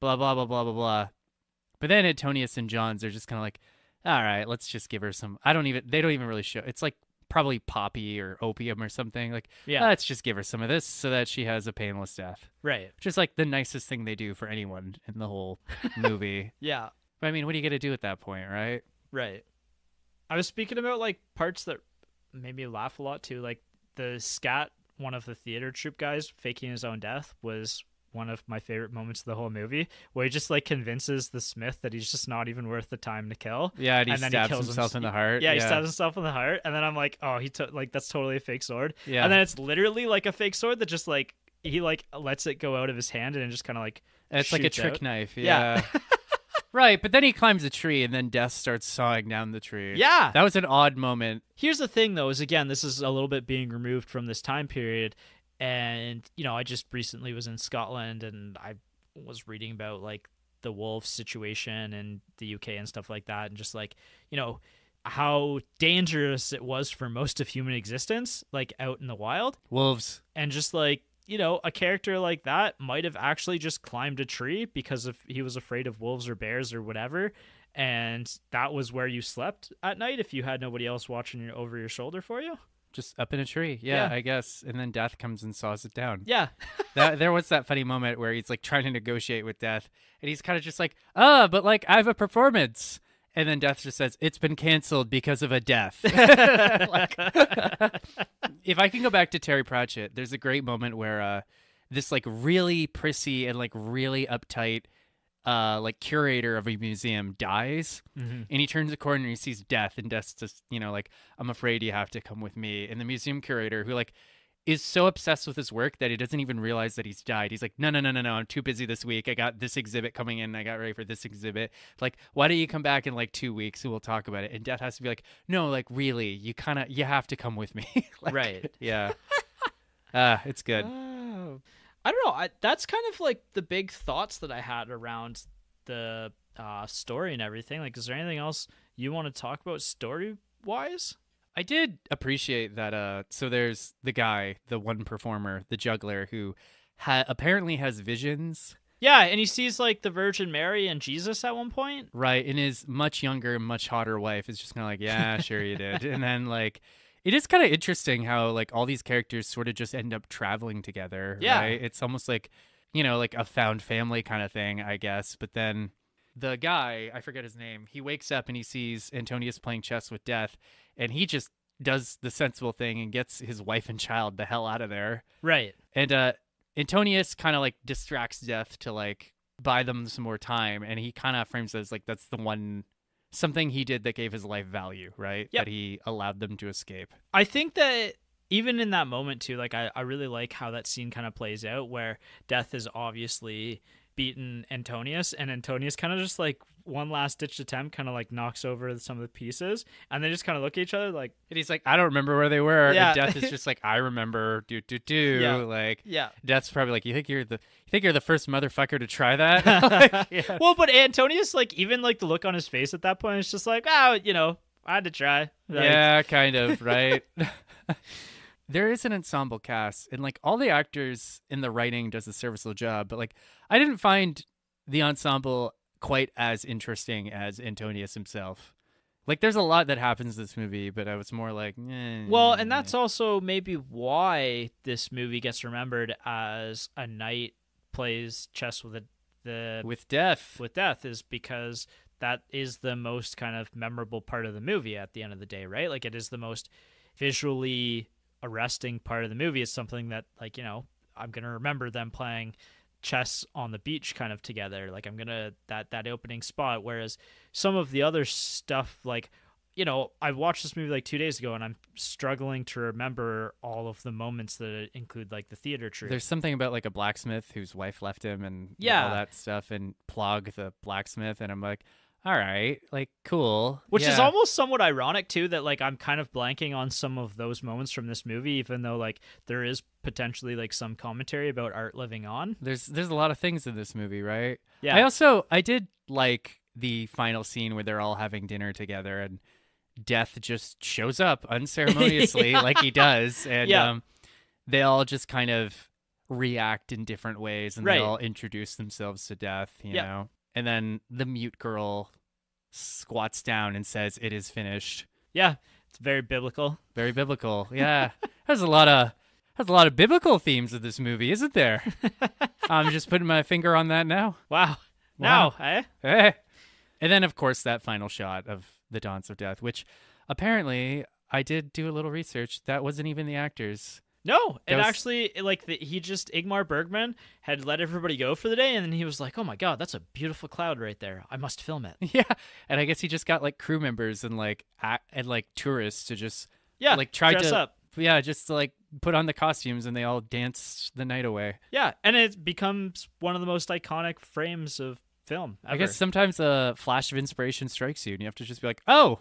blah, blah, blah, blah, blah, blah. But then Antonius and Johns are just kind of like, all right, let's just give her some, they don't even really show. It's like probably poppy or opium or something. Like, yeah, let's just give her some of this so that she has a painless death. Right. Which is like the nicest thing they do for anyone in the whole movie. Yeah. But I mean, what are you going to do at that point, right? Right. I was speaking about like parts that made me laugh a lot too, like the scat, one of the theater troupe guys faking his own death, was one of my favorite moments of the whole movie, where he just like convinces the smith that he's just not even worth the time to kill. Yeah, and then stabs himself in the heart. Yeah, he stabs himself in the heart, and then I'm like, oh, he took like that's totally a fake sword. Yeah, and then it's literally like a fake sword that just like he like lets it go out of his hand and it just kind of like it's like a trick out. Knife. Yeah. Right, but then he climbs a tree and then Death starts sawing down the tree. Yeah. That was an odd moment. Here's the thing, though, is again, this is a little bit being removed from this time period. And, you know, I just recently was in Scotland and I was reading about, like, the wolf situation in the UK and stuff like that. And just, like, you know, how dangerous it was for most of human existence, like, out in the wild. Wolves. And just, like, you know, a character like that might have actually just climbed a tree because he was afraid of wolves or bears or whatever, and that was where you slept at night if you had nobody else watching over your shoulder for you. Just up in a tree, yeah, I guess. And then Death comes and saws it down. Yeah. There was that funny moment where he's like trying to negotiate with Death, and he's kind of just like, but like I have a performance. And then Death just says, it's been canceled because of a death. Like, if I can go back to Terry Pratchett, there's a great moment where this like really prissy and like really uptight like curator of a museum dies. Mm-hmm. And he turns a corner and he sees Death, and Death's just, you know, like, I'm afraid you have to come with me. And the museum curator, who like is so obsessed with his work that he doesn't even realize that he's died. He's like, no, I'm too busy this week. I got this exhibit coming in. I got ready for this exhibit. Like, why don't you come back in like 2 weeks and we'll talk about it? And Death has to be like, no, like really, you have to come with me. Like, right. Yeah. It's good. I don't know. That's kind of like the big thoughts that I had around the story and everything. Like, is there anything else you want to talk about story-wise? I did appreciate that. So there's the guy, the one performer, the juggler, who apparently has visions. Yeah, and he sees like the Virgin Mary and Jesus at one point. Right, and his much younger, much hotter wife is just kind of like, yeah, sure you did. And then like, it is kind of interesting how like all these characters sort of just end up traveling together. Yeah, right? It's almost like, you know, like a found family kind of thing, I guess. But then the guy, I forget his name, he wakes up and he sees Antonius playing chess with Death, and he just does the sensible thing and gets his wife and child the hell out of there. Right. And Antonius kind of like distracts Death to like buy them some more time, and he kind of frames it as like that's the one something he did that gave his life value, right? Yep. That he allowed them to escape. I think that even in that moment too, like I really like how that scene kind of plays out, where Death is obviously beaten Antonius, and Antonius kind of just like one last ditch attempt kind of like knocks over some of the pieces, and they just kind of look at each other like, and he's like, I don't remember where they were. Yeah. And Death is just like, I remember. Yeah. Like, yeah. Death's probably like, you think you're the first motherfucker to try that? Like, yeah. Well, but Antonius, like, even like the look on his face at that point is just like, you know, I had to try. Like, yeah, kind of, right? There is an ensemble cast, and like all the actors in the writing does a serviceable job, but like I didn't find the ensemble quite as interesting as Antonius himself. Like, there's a lot that happens in this movie, but I was more like, Well, and that's also maybe why this movie gets remembered as a knight plays chess with with death. with death, is because that is the most kind of memorable part of the movie at the end of the day, right? Like, it is the most visually arresting part of the movie. It's something that, like, I'm gonna remember them playing chess on the beach kind of together. Like, I'm gonna that opening spot. Whereas some of the other stuff, like, I watched this movie like 2 days ago, and I'm struggling to remember all of the moments that include, like, the theater troupe. There's something about, like, a blacksmith whose wife left him and all that stuff, and Plog the blacksmith, and I'm like, all right, like, cool. Which is almost somewhat ironic, too, that, like, I'm kind of blanking on some of those moments from this movie, even though, like, there is potentially, like, some commentary about art living on. There's a lot of things in this movie, right? Yeah. I did like the final scene where they're all having dinner together, and Death just shows up unceremoniously like he does, and they all just kind of react in different ways, and they all introduce themselves to Death, you know? And then the mute girl squats down and says, "It is finished." Yeah, it's very biblical. Very biblical. Yeah, there's a lot of biblical themes of this movie, isn't there? I'm just putting my finger on that now. Wow. Now, eh? Hey. And then, of course, that final shot of the Dance of Death, which apparently I did do a little research. That wasn't even the actors. No, it actually, like, Ingmar Bergman had let everybody go for the day, and then he was like, "Oh my God, that's a beautiful cloud right there. I must film it." Yeah, and I guess he just got, like, crew members and like tourists to just like try dress to up. Yeah, just to, like, put on the costumes, and they all danced the night away. Yeah, and it becomes one of the most iconic frames of film ever. I guess sometimes a flash of inspiration strikes you, and you have to just be like, "Oh,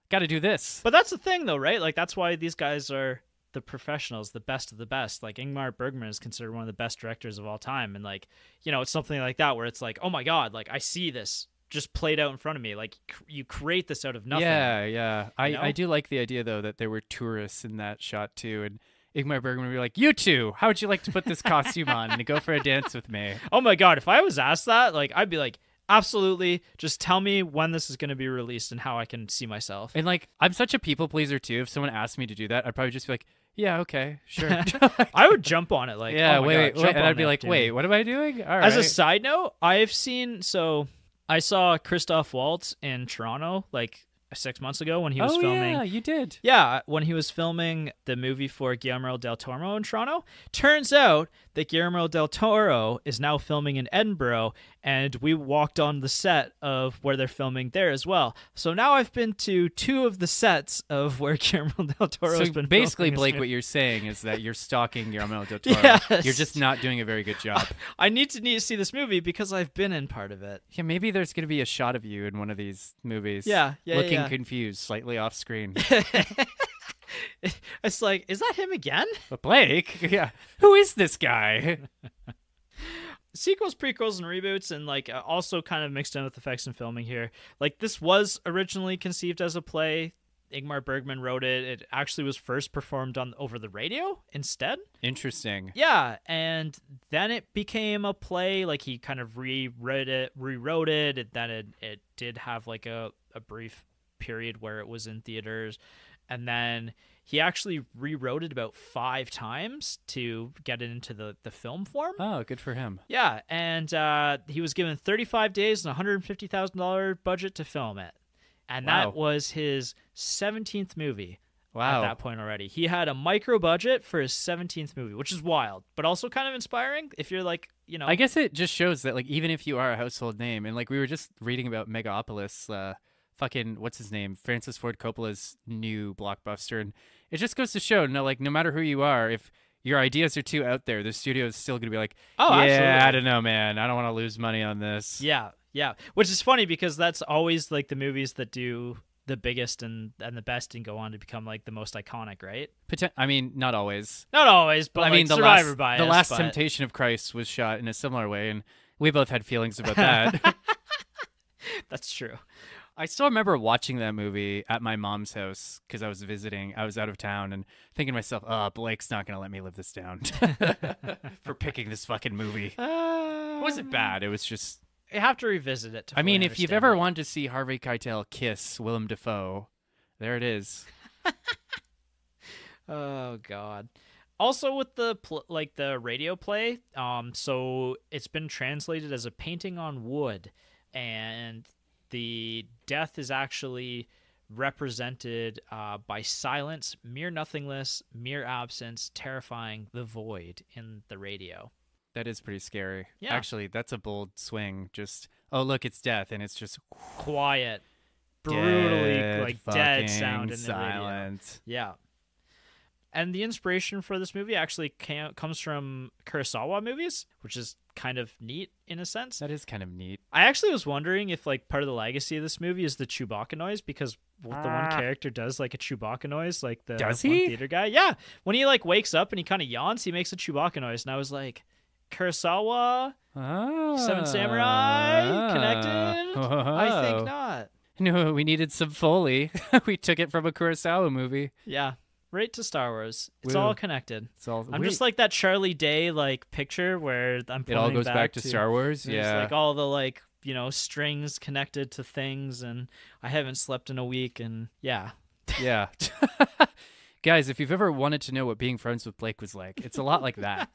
got to do this." But that's the thing, though, right? Like, that's why these guys are the professionals, the best of the best. Like, Ingmar Bergman is considered one of the best directors of all time, and, like, it's something like that where it's like, oh my God, like, I see this just played out in front of me. Like, you create this out of nothing. Yeah. I do like the idea, though, that there were tourists in that shot too, and Ingmar Bergman would be like, "You two, how would you like to put this costume on and go for a dance with me?" Oh my God, if I was asked that, like, I'd be like, absolutely, just tell me when this is going to be released and how I can see myself. And, like, I'm such a people pleaser too. If someone asked me to do that, I'd probably just be like, "Yeah, okay, sure." I would jump on it, like, yeah, oh my wait, God, and I'd be like, "Wait, what am I doing?" All right. As a side note, I saw Christoph Waltz in Toronto, like, 6 months ago when he was filming. Yeah, you did. Yeah, when he was filming the movie for Guillermo del Toro in Toronto. Turns out that Guillermo del Toro is now filming in Edinburgh, and we walked on the set of where they're filming there as well. So now I've been to 2 of the sets of where Guillermo del Toro has been basically, filming. Blake, what you're saying is that you're stalking Guillermo del Toro. Yes. You're just not doing a very good job. I need to see this movie because I've been in part of it. Yeah, maybe there's going to be a shot of you in one of these movies. Yeah, looking confused, slightly off screen. It's like, is that him again? But Blake, yeah, who is this guy? Sequels, prequels, and reboots, and, like, also kind of mixed in with effects and filming here. Like, this was originally conceived as a play. Ingmar Bergman wrote it. It actually was first performed over the radio instead. Interesting. Yeah, and then it became a play. Like, he kind of rewrote it, and then it did have, like, a brief period where it was in theaters, and then he actually rewrote it about 5 times to get it into the film form. Oh, good for him. Yeah, and he was given 35 days and $150,000 budget to film it. And that was his 17th movie at that point already. He had a micro budget for his 17th movie, which is wild, but also kind of inspiring if you're, like, I guess it just shows that, like, even if you are a household name, and, like, we were just reading about Megapolis, fucking, what's his name? Francis Ford Coppola's new blockbuster. And it just goes to show, no matter who you are, if your ideas are too out there, the studio is still going to be like, oh, yeah, absolutely. I don't know, man. I don't want to lose money on this. Yeah. Which is funny because that's always, like, the movies that do the biggest and the best and go on to become, like, the most iconic, right? I mean, not always. Not always, but, I mean, the Survivor Bias. The Last Temptation of Christ was shot in a similar way, and we both had feelings about that. That's true. I still remember watching that movie at my mom's house because I was visiting. I was out of town and thinking to myself, "Oh, Blake's not going to let me live this down for picking this fucking movie." It wasn't bad. It was just have to revisit it to I mean, fully if you've understand ever it. wanted to see Harvey Keitel kiss Willem Dafoe, there it is. Oh God. Also with the the radio play, so it's been translated as a painting on wood, and the death is actually represented by silence, mere nothingness, mere absence, terrifying the void in the radio. That is pretty scary. Yeah. Actually, that's a bold swing. Just, oh, look, it's death, and it's just Quiet, brutally dead, dead fucking sound in the radio. silent. Yeah. And the inspiration for this movie actually comes from Kurosawa movies, which is kind of neat in a sense. That is kind of neat. I actually was wondering if like part of the legacy of this movie is the Chewbacca noise, because the one character does like a Chewbacca noise, like the Does one he? theater guy. Yeah, when he like wakes up and he kind of yawns, he makes a Chewbacca noise, and I was like, Kurosawa, Seven Samurai connected? I think not. No, we needed some Foley. We took it from a Kurosawa movie. Yeah. Right to Star Wars. It's Woo. all connected. It's all. I'm just like that Charlie Day like picture where I'm. It all pointing goes back to Star Wars. There's Yeah. like all the like strings connected to things, and I haven't slept in a week, and yeah. Yeah. Guys, if you've ever wanted to know what being friends with Blake was like, it's a lot like that.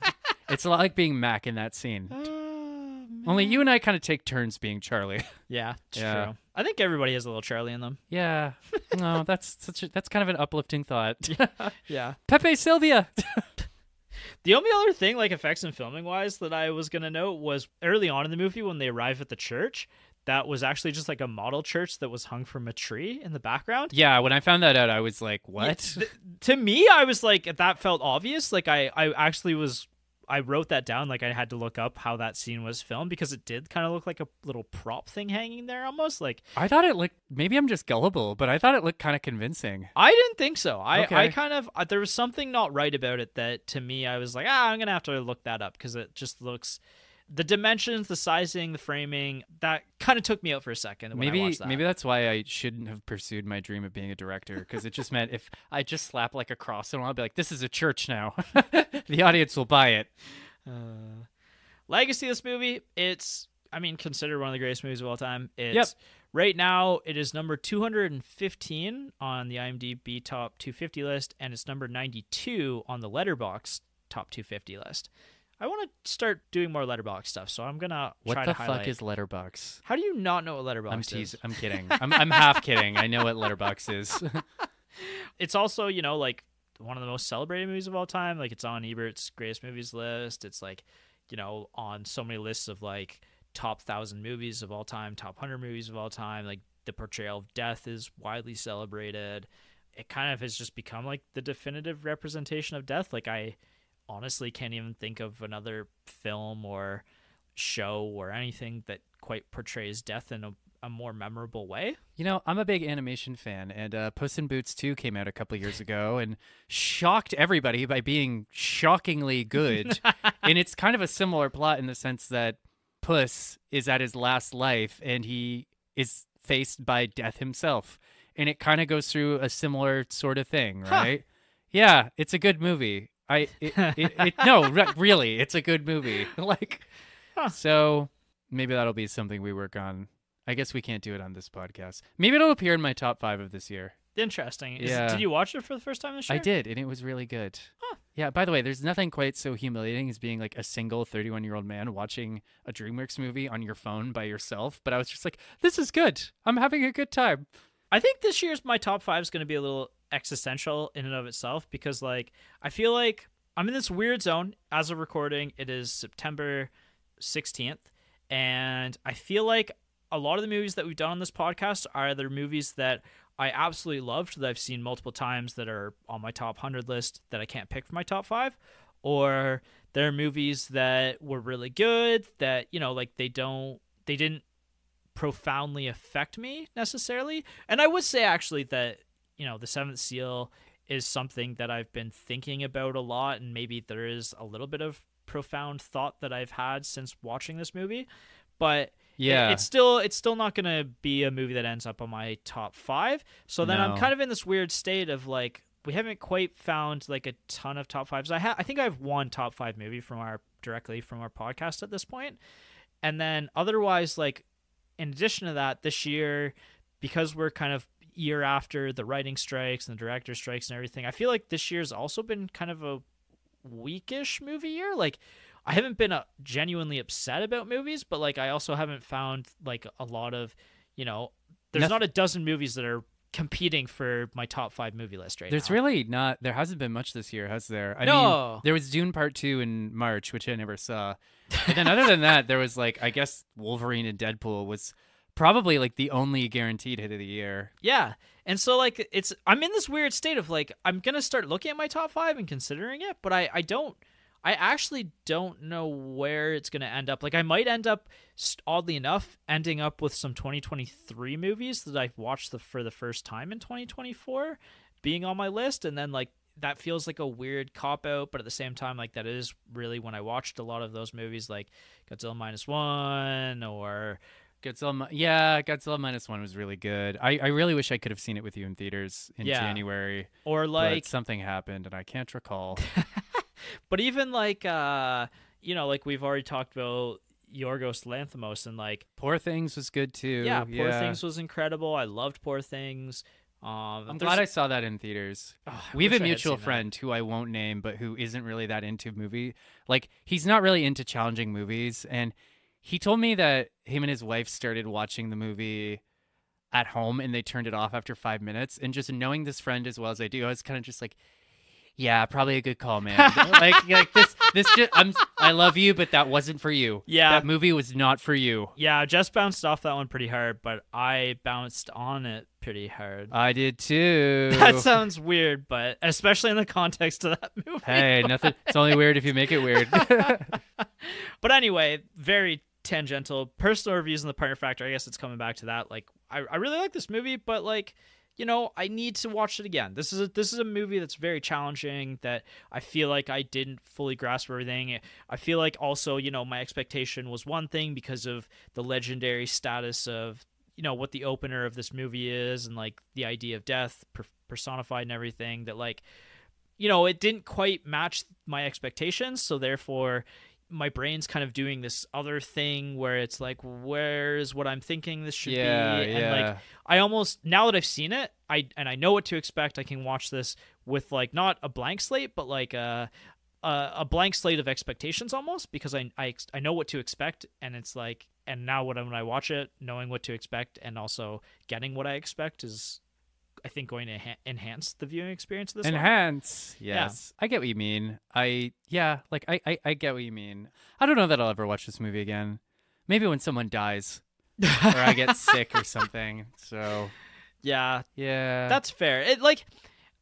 It's a lot like being Mac in that scene. Only you and I kind of take turns being Charlie. Yeah, it's Yeah. true. I think everybody has a little Charlie in them. Yeah. No, that's kind of an uplifting thought. Yeah. Pepe Sylvia. The only other thing, like effects and filming wise, that I was gonna note was early on in the movie when they arrive at the church. That was actually just like a model church that was hung from a tree in the background. Yeah, when I found that out, I was like, what? To me, I was like, that felt obvious. Like I actually I wrote that down. Like I had to look up how that scene was filmed, because it did kind of look like a little prop thing hanging there almost. Like I thought it looked, maybe I'm just gullible, but I thought it looked kind of convincing. I didn't think so. I Okay. kind of there was something not right about it that to me I was like, I'm gonna have to look that up, because it just looks, the dimensions, the sizing, the framing, that kind of took me out for a second when I watched that. Maybe that's why I shouldn't have pursued my dream of being a director, because it just meant if I just slap like a cross on it, I'll be like, this is a church now. The audience will buy it. Legacy of this movie, it's, I mean, considered one of the greatest movies of all time. It's Yep. Right now it is number 215 on the IMDb top 250 list, and it's number 92 on the Letterboxd top 250 list. I want to start doing more Letterboxd stuff, so I'm gonna What try the to highlight. fuck is Letterbox? How do you not know what Letterboxd I'm is? teasing. I'm kidding. I'm half kidding. I know what Letterbox is. It's also, like one of the most celebrated movies of all time. Like it's on Ebert's greatest movies list. It's like, on so many lists of like top 1,000 movies of all time, top 100 movies of all time. Like the portrayal of death is widely celebrated. It kind of has just become like the definitive representation of death. Like I honestly can't even think of another film or show or anything that quite portrays death in a more memorable way. I'm a big animation fan, and Puss in Boots 2 came out a couple years ago and shocked everybody by being shockingly good. And it's kind of a similar plot in the sense that Puss is at his last life and he is faced by death himself. And it kind of goes through a similar sort of thing, right? Yeah, it's a good movie. Really, it's a good movie. So maybe that'll be something we work on. I guess we can't do it on this podcast. Maybe it'll appear in my top 5 of this year. Interesting. Yeah. Did you watch it for the first time this year? I did, and it was really good. Yeah, by the way, there's nothing quite so humiliating as being like a single 31-year-old man watching a DreamWorks movie on your phone by yourself. But I was just like, this is good. I'm having a good time. I think this year's my top 5 is going to be a little existential in and of itself, because like I feel like I'm in this weird zone. As of recording, it is September 16th, and I feel like a lot of the movies that we've done on this podcast are either movies that I absolutely loved, that I've seen multiple times, that are on my top 100 list that I can't pick for my top 5, or they're movies that were really good that, like they didn't profoundly affect me necessarily. And I would say actually that, The Seventh Seal is something that I've been thinking about a lot, and maybe there is a little bit of profound thought that I've had since watching this movie, but yeah, it's still not gonna be a movie that ends up on my top 5. So then I'm kind of in this weird state of like, we haven't quite found like a ton of top 5s. I think I have one top 5 movie directly from our podcast at this point, And then otherwise, like, in addition to that, this year, because we're kind of year after the writing strikes and the director strikes and everything, I feel like this year's also been kind of a weakish movie year. Like, I haven't been genuinely upset about movies, but like I also haven't found like a lot of, there's not a dozen movies that are competing for my top 5 movie list right now. There's really not. There hasn't been much this year, has there? I mean, there was Dune Part 2 in March, which I never saw. But then other than that, there was like, I guess Wolverine and Deadpool was probably like the only guaranteed hit of the year. Yeah. And so like I'm in this weird state of like I'm going to start looking at my top 5 and considering it, but I actually don't know where it's going to end up. Like I might end up, oddly enough, ending up with some 2023 movies that I've watched for the first time in 2024 being on my list, and then like that feels like a weird cop-out, but at the same time, like that is really when I watched a lot of those movies, like Godzilla -1 or Godzilla -1 was really good. I really wish I could have seen it with you in theaters in January. Or like but something happened and I can't recall. But even like like we've already talked about Yorgos Lanthimos, and like Poor Things was good too. Yeah, Poor Things was incredible. I loved Poor Things. I'm glad I saw that in theaters. We have a mutual friend who I won't name, but who isn't really that into movie. Like, he's not really into challenging movies, and he told me that him and his wife started watching the movie at home, and they turned it off after 5 minutes. And just knowing this friend as well as I do, I was kind of just like, yeah, probably a good call, man. like this just, I love you, but that wasn't for you. Yeah. That movie was not for you. Yeah, Jess bounced off that one pretty hard, but I bounced on it pretty hard. I did too. That sounds weird, but especially in the context of that movie. Hey, nothing. It's only weird if you make it weird. But anyway, very tangential. Personal reviews on The Partner Factor. I guess it's coming back to that. Like, I really like this movie, but like, I need to watch it again. This is a movie that's very challenging, that I feel like I didn't fully grasp everything. I feel like also, my expectation was one thing because of the legendary status of, what the opener of this movie is, and like the idea of death personified and everything, that like, it didn't quite match my expectations. So therefore, my brain's kind of doing this other thing where it's like, where's what I'm thinking this should be? And like, I almost, now that I've seen it, I know what to expect, I can watch this with like not a blank slate, but like a blank slate of expectations almost, because I know what to expect, and it's like, and now when I watch it, knowing what to expect and also getting what I expect is, I think, going to enhance the viewing experience of this Enhance. one. Yes. Yeah. I get what you mean. I get what you mean. I don't know that I'll ever watch this movie again. Maybe when someone dies or I get sick or something. So yeah. That's fair. It like,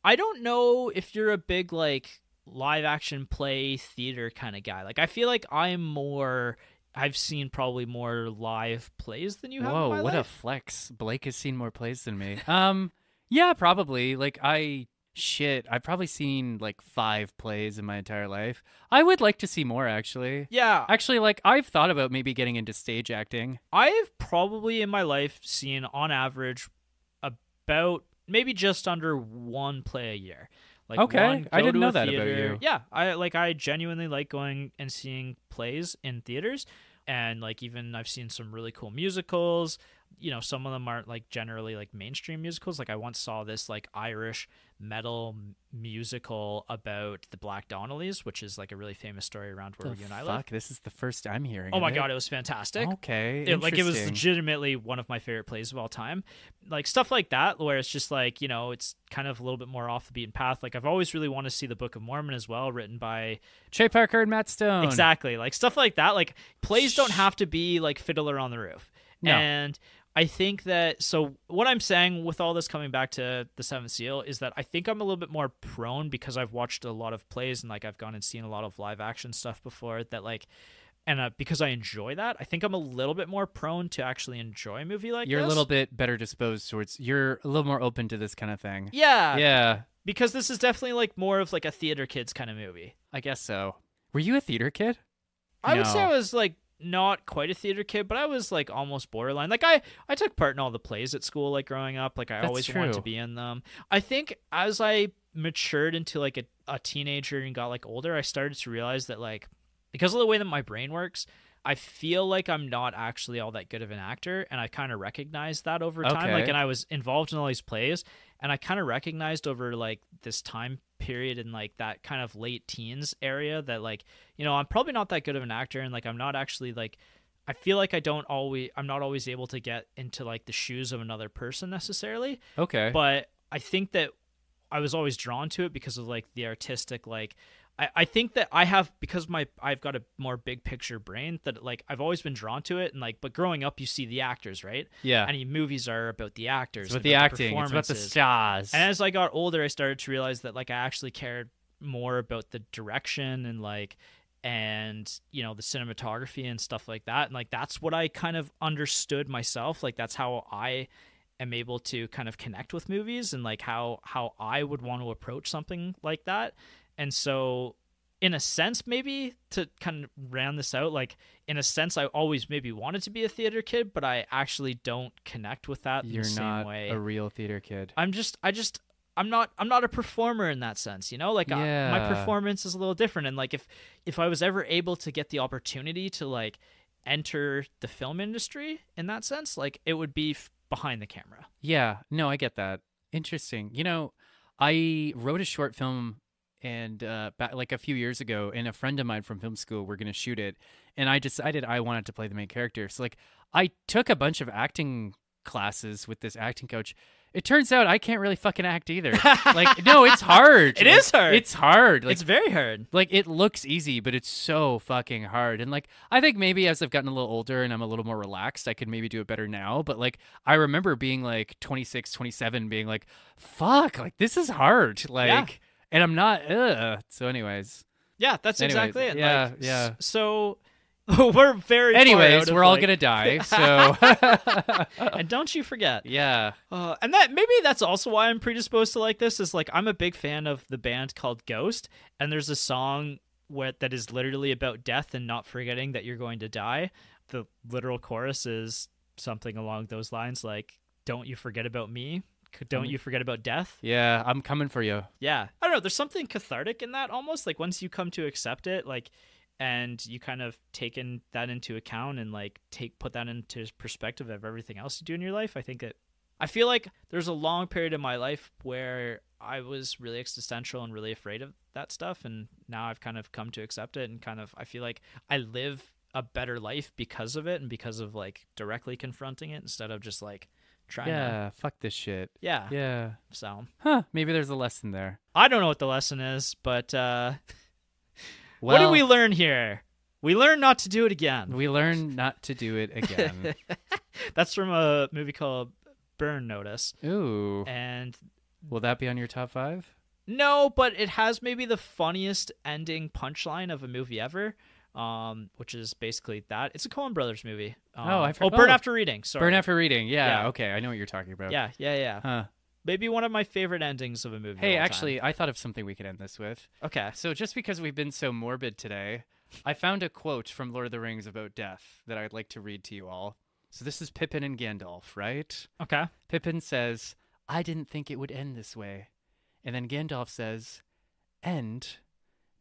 I don't know if you're a big like live action play theater kind of guy. Like, I feel like I've seen probably more live plays than you have. Whoa, in my what life. a flex. Blake has seen more plays than me. Yeah, probably. Like, I've probably seen like 5 plays in my entire life. I would like to see more, actually. Yeah. Actually, like, I've thought about maybe getting into stage acting. I've probably in my life seen on average about maybe just under 1 play a year. Like, okay, I didn't know that theater. about you. Yeah, I genuinely like going and seeing plays in theaters, and like even I've seen some really cool musicals. Some of them aren't like generally like mainstream musicals. Like, I once saw this like Irish metal musical about the Black Donnellys, which is like a really famous story around where you and I live. This is the first I'm hearing. Oh my god, it was fantastic. Okay, it was legitimately one of my favorite plays of all time. Like, stuff like that, where it's just like, it's kind of a little bit more off the beaten path. Like, I've always really wanted to see the Book of Mormon as well, written by Trey Parker and Matt Stone. Exactly, like stuff like that. Like, plays don't have to be like Fiddler on the Roof. No. And I think that, so what I'm saying with all this, coming back to The Seventh Seal, is that I think I'm a little bit more prone, because I've watched a lot of plays and like I've gone and seen a lot of live action stuff before, that like, and because I enjoy that, I think I'm a little bit more prone to actually enjoy a movie like You're this. a little bit better disposed towards, you're a little more open to this kind of thing. Yeah. Because this is definitely like more of like a theater kids kind of movie. I guess so. Were you a theater kid? I would say I was like not quite a theater kid, but I was like almost borderline. Like, I took part in all the plays at school, like growing up. Like, I always wanted to be in them. I think as I matured into like a teenager and got like older, I started to realize that like, because of the way that my brain works, I feel like I'm not actually all that good of an actor, and I kind of recognized that over time. Okay. Like, and I was involved in all these plays, and I kind of recognized over like this time period in like that kind of late teens area that like, I'm probably not that good of an actor, and like I'm not actually like, I feel like I'm not always able to get into like the shoes of another person necessarily. Okay. But I think that I was always drawn to it because of like the artistic, like I think that I have, because I've got a more big picture brain, that like I've always been drawn to it. And like, but growing up, you see the actors, right? Yeah. And movies are about the actors, It's about the acting. It's about the performances. stars. And as I got older, I started to realize that like I actually cared more about the direction and like, and the cinematography and stuff like that. And like, that's what I kind of understood myself. Like, that's how I am able to kind of connect with movies, and like how I would want to approach something like that. And so in a sense, maybe to kind of round this out, like in a sense, I always maybe wanted to be a theater kid, but I actually don't connect with that You're in the same way. not a real theater kid. I'm not a performer in that sense, like my performance is a little different. And like, if I was ever able to get the opportunity to like enter the film industry in that sense, like it would be behind the camera. Yeah, no, I get that. Interesting. I wrote a short film and back like a few years ago, and a friend of mine from film school were going to shoot it, and I decided I wanted to play the main character. So like I took a bunch of acting classes with this acting coach. It turns out I can't really fucking act either. Like, no, it's hard. It is hard. It's hard. Like, it's very hard. Like, it looks easy, but it's so fucking hard. And like, I think maybe as I've gotten a little older and I'm a little more relaxed, I could maybe do it better now. But like, I remember being like 26, 27, being like, fuck, like this is hard. Like, yeah. And I'm not, So anyways. Yeah, that's exactly it. Yeah, like, yeah. So we're very anyways, we're all like... gonna die, so and don't you forget. Yeah. And that maybe that's also why I'm predisposed to like this, is like I'm a big fan of the band called Ghost, and there's a song that is literally about death and not forgetting that you're going to die. The literal chorus is something along those lines, like, don't you forget about me, don't you forget about death. Yeah, I'm coming for you. Yeah, I don't know, there's something cathartic in that almost, like once you come to accept it, like, and you kind of taken that into account and like put that into perspective of everything else you do in your life. I feel like there's a long period in my life where I was really existential and really afraid of that stuff, and now I've kind of come to accept it, and kind of I feel like I live a better life because of it, and because of like directly confronting it instead of just like trying to fuck this shit. Yeah. So maybe there's a lesson there. I don't know what the lesson is, but well, what did we learn here? We learn not to do it again. We learn not to do it again. That's from a movie called Burn Notice. Ooh. And will that be on your top 5? No, but it has maybe the funniest ending punchline of a movie ever, which is basically that. It's a Coen Brothers movie. Burn After Reading. Sorry. Burn After Reading. Yeah. Okay, I know what you're talking about. Yeah. Huh. Maybe one of my favorite endings of a movie. Hey, actually, I thought of something we could end this with. Okay. So just because we've been so morbid today, I found a quote from Lord of the Rings about death that I'd like to read to you all. So this is Pippin and Gandalf, right? Okay. Pippin says, "I didn't think it would end this way." And then Gandalf says, "End?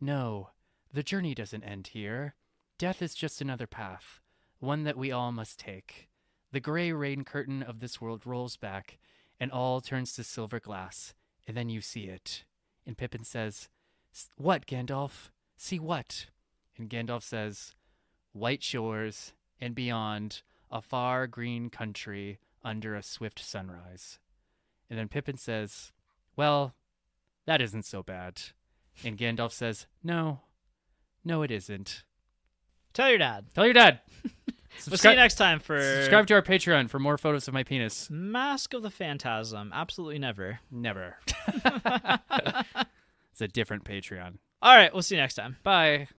No, the journey doesn't end here. Death is just another path, one that we all must take. The gray rain curtain of this world rolls back, and all turns to silver glass, and then you see it." And Pippin says, "What, Gandalf? See what?" And Gandalf says, "White shores, and beyond, a far green country under a swift sunrise." And then Pippin says, "Well, that isn't so bad." And Gandalf says, No, it isn't." Tell your dad. Tell your dad. We'll see you next time for... Subscribe to our Patreon for more photos of my penis. Mask of the Phantasm. Absolutely never. Never. It's a different Patreon. All right, we'll see you next time. Bye.